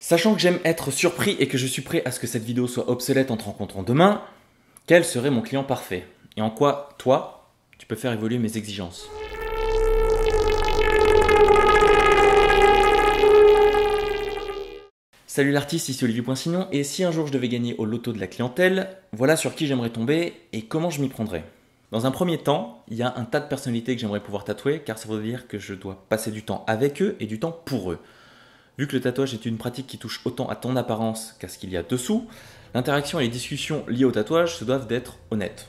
Sachant que j'aime être surpris et que je suis prêt à ce que cette vidéo soit obsolète en te rencontrant demain, quel serait mon client parfait? Et en quoi, toi, tu peux faire évoluer mes exigences? Salut l'artiste, ici Olivier Poinsignon, et si un jour je devais gagner au loto de la clientèle, voilà sur qui j'aimerais tomber et comment je m'y prendrais. Dans un premier temps, il y a un tas de personnalités que j'aimerais pouvoir tatouer, car ça veut dire que je dois passer du temps avec eux et du temps pour eux. Vu que le tatouage est une pratique qui touche autant à ton apparence qu'à ce qu'il y a dessous, l'interaction et les discussions liées au tatouage se doivent d'être honnêtes.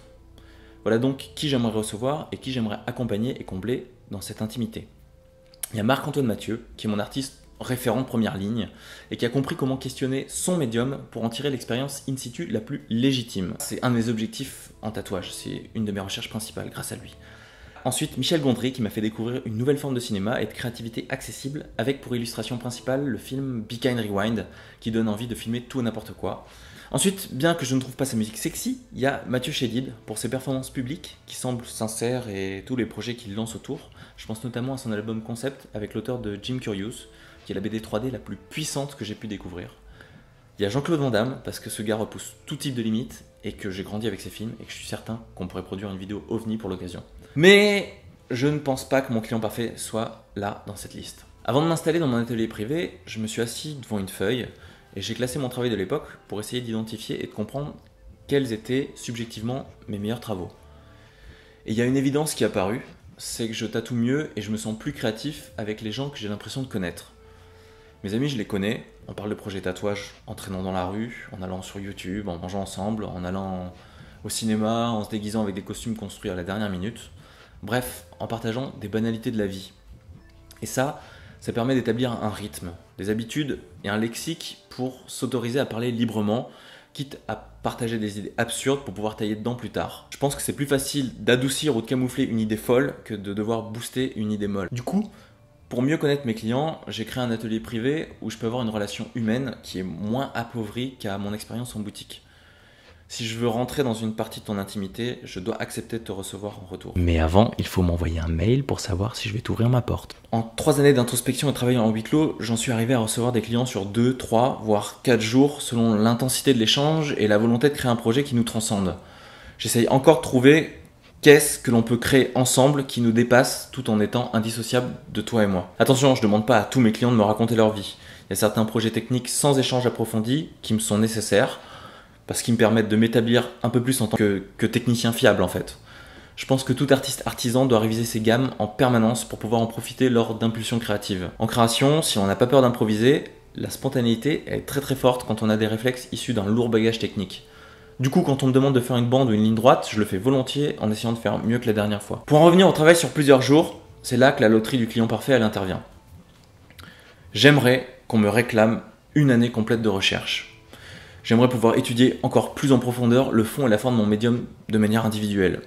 Voilà donc qui j'aimerais recevoir et qui j'aimerais accompagner et combler dans cette intimité. Il y a Marc-Antoine Mathieu, qui est mon artiste référent de première ligne et qui a compris comment questionner son médium pour en tirer l'expérience in situ la plus légitime. C'est un de mes objectifs en tatouage, c'est une de mes recherches principales grâce à lui. Ensuite, Michel Gondry qui m'a fait découvrir une nouvelle forme de cinéma et de créativité accessible avec pour illustration principale le film Be Kind Rewind qui donne envie de filmer tout et n'importe quoi. Ensuite, bien que je ne trouve pas sa musique sexy, il y a Mathieu Chédid pour ses performances publiques qui semblent sincères et tous les projets qu'il lance autour. Je pense notamment à son album concept avec l'auteur de Jim Curious, qui est la BD 3D la plus puissante que j'ai pu découvrir. Il y a Jean-Claude Van Damme parce que ce gars repousse tout type de limites et que j'ai grandi avec ses films et que je suis certain qu'on pourrait produire une vidéo OVNI pour l'occasion. Mais je ne pense pas que mon client parfait soit là dans cette liste. Avant de m'installer dans mon atelier privé, je me suis assis devant une feuille et j'ai classé mon travail de l'époque pour essayer d'identifier et de comprendre quels étaient subjectivement mes meilleurs travaux. Et il y a une évidence qui est apparue, c'est que je tatoue mieux et je me sens plus créatif avec les gens que j'ai l'impression de connaître. Mes amis, je les connais, on parle de projets tatouage en traînant dans la rue, en allant sur YouTube, en mangeant ensemble, en allant au cinéma, en se déguisant avec des costumes construits à la dernière minute. Bref, en partageant des banalités de la vie. Et ça permet d'établir un rythme, des habitudes et un lexique pour s'autoriser à parler librement, quitte à partager des idées absurdes pour pouvoir tailler dedans plus tard. Je pense que c'est plus facile d'adoucir ou de camoufler une idée folle que de devoir booster une idée molle. Du coup, pour mieux connaître mes clients, j'ai créé un atelier privé où je peux avoir une relation humaine qui est moins appauvrie qu'à mon expérience en boutique. Si je veux rentrer dans une partie de ton intimité, je dois accepter de te recevoir en retour. Mais avant, il faut m'envoyer un mail pour savoir si je vais t'ouvrir ma porte. En 3 années d'introspection et travaillant en huis clos, j'en suis arrivé à recevoir des clients sur 2, 3, voire 4 jours selon l'intensité de l'échange et la volonté de créer un projet qui nous transcende. J'essaye encore de trouver qu'est-ce que l'on peut créer ensemble qui nous dépasse tout en étant indissociable de toi et moi. Attention, je ne demande pas à tous mes clients de me raconter leur vie. Il y a certains projets techniques sans échange approfondi qui me sont nécessaires parce qu'ils me permettent de m'établir un peu plus en tant que technicien fiable en fait. Je pense que tout artiste artisan doit réviser ses gammes en permanence pour pouvoir en profiter lors d'impulsions créatives. En création, si on n'a pas peur d'improviser, la spontanéité est très très forte quand on a des réflexes issus d'un lourd bagage technique. Du coup, quand on me demande de faire une bande ou une ligne droite, je le fais volontiers en essayant de faire mieux que la dernière fois. Pour en revenir au travail sur plusieurs jours, c'est là que la loterie du client parfait elle intervient. J'aimerais qu'on me réclame une année complète de recherche. J'aimerais pouvoir étudier encore plus en profondeur le fond et la forme de mon médium de manière individuelle.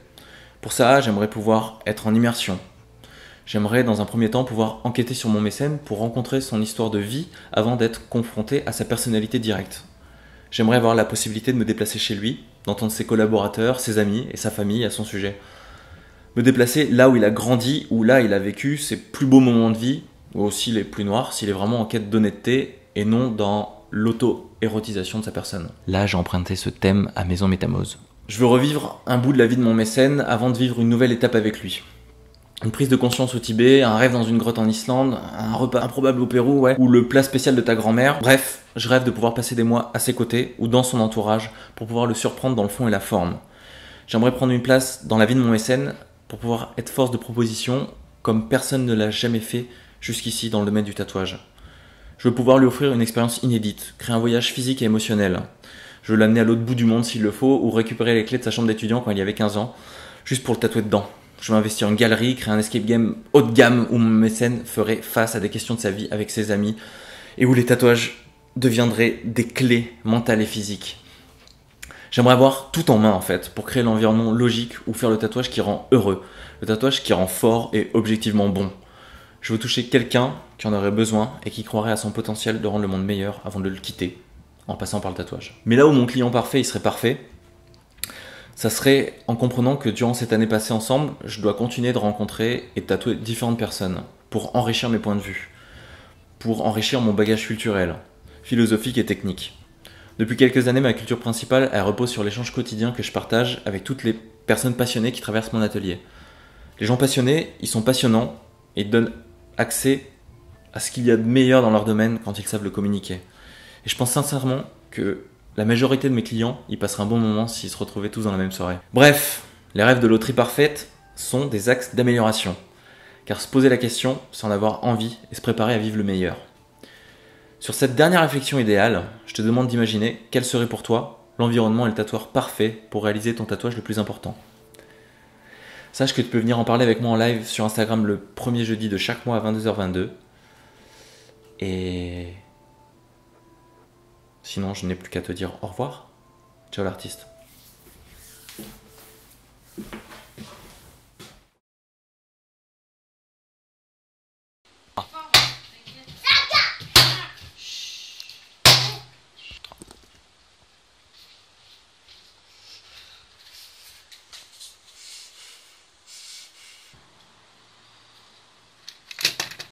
Pour ça, j'aimerais pouvoir être en immersion. J'aimerais dans un premier temps pouvoir enquêter sur mon mécène pour rencontrer son histoire de vie avant d'être confronté à sa personnalité directe. J'aimerais avoir la possibilité de me déplacer chez lui, d'entendre ses collaborateurs, ses amis et sa famille à son sujet. Me déplacer là où il a grandi, où là il a vécu ses plus beaux moments de vie, ou aussi les plus noirs, s'il est vraiment en quête d'honnêteté et non dans l'auto-érotisation de sa personne. Là, j'ai emprunté ce thème à Maison Métamose. Je veux revivre un bout de la vie de mon mécène avant de vivre une nouvelle étape avec lui. Une prise de conscience au Tibet, un rêve dans une grotte en Islande, un repas improbable au Pérou, ou le plat spécial de ta grand-mère. Bref, je rêve de pouvoir passer des mois à ses côtés ou dans son entourage pour pouvoir le surprendre dans le fond et la forme. J'aimerais prendre une place dans la vie de mon mécène pour pouvoir être force de proposition comme personne ne l'a jamais fait jusqu'ici dans le domaine du tatouage. Je veux pouvoir lui offrir une expérience inédite, créer un voyage physique et émotionnel. Je veux l'amener à l'autre bout du monde s'il le faut ou récupérer les clés de sa chambre d'étudiant quand il y avait 15 ans, juste pour le tatouer dedans. Je veux investir une galerie, créer un escape game haut de gamme où mon mécène ferait face à des questions de sa vie avec ses amis et où les tatouages deviendraient des clés mentales et physiques. J'aimerais avoir tout en main en fait pour créer l'environnement logique ou faire le tatouage qui rend heureux, le tatouage qui rend fort et objectivement bon. Je veux toucher quelqu'un qui en aurait besoin et qui croirait à son potentiel de rendre le monde meilleur avant de le quitter en passant par le tatouage. Mais là où mon client parfait il serait parfait, ça serait en comprenant que durant cette année passée ensemble, je dois continuer de rencontrer et de tatouer différentes personnes pour enrichir mes points de vue, pour enrichir mon bagage culturel, philosophique et technique. Depuis quelques années, ma culture principale, elle repose sur l'échange quotidien que je partage avec toutes les personnes passionnées qui traversent mon atelier. Les gens passionnés, ils sont passionnants et ils donnent accès à ce qu'il y a de meilleur dans leur domaine quand ils savent le communiquer. Et je pense sincèrement que la majorité de mes clients, ils passeraient un bon moment s'ils se retrouvaient tous dans la même soirée. Bref, les rêves de loterie parfaite sont des axes d'amélioration. Car se poser la question, c'est en avoir envie et se préparer à vivre le meilleur. Sur cette dernière réflexion idéale, je te demande d'imaginer quel serait pour toi l'environnement et le tatoueur parfait pour réaliser ton tatouage le plus important. Sache que tu peux venir en parler avec moi en live sur Instagram le premier jeudi de chaque mois à 22h22. Et sinon, je n'ai plus qu'à te dire au revoir. Ciao l'artiste.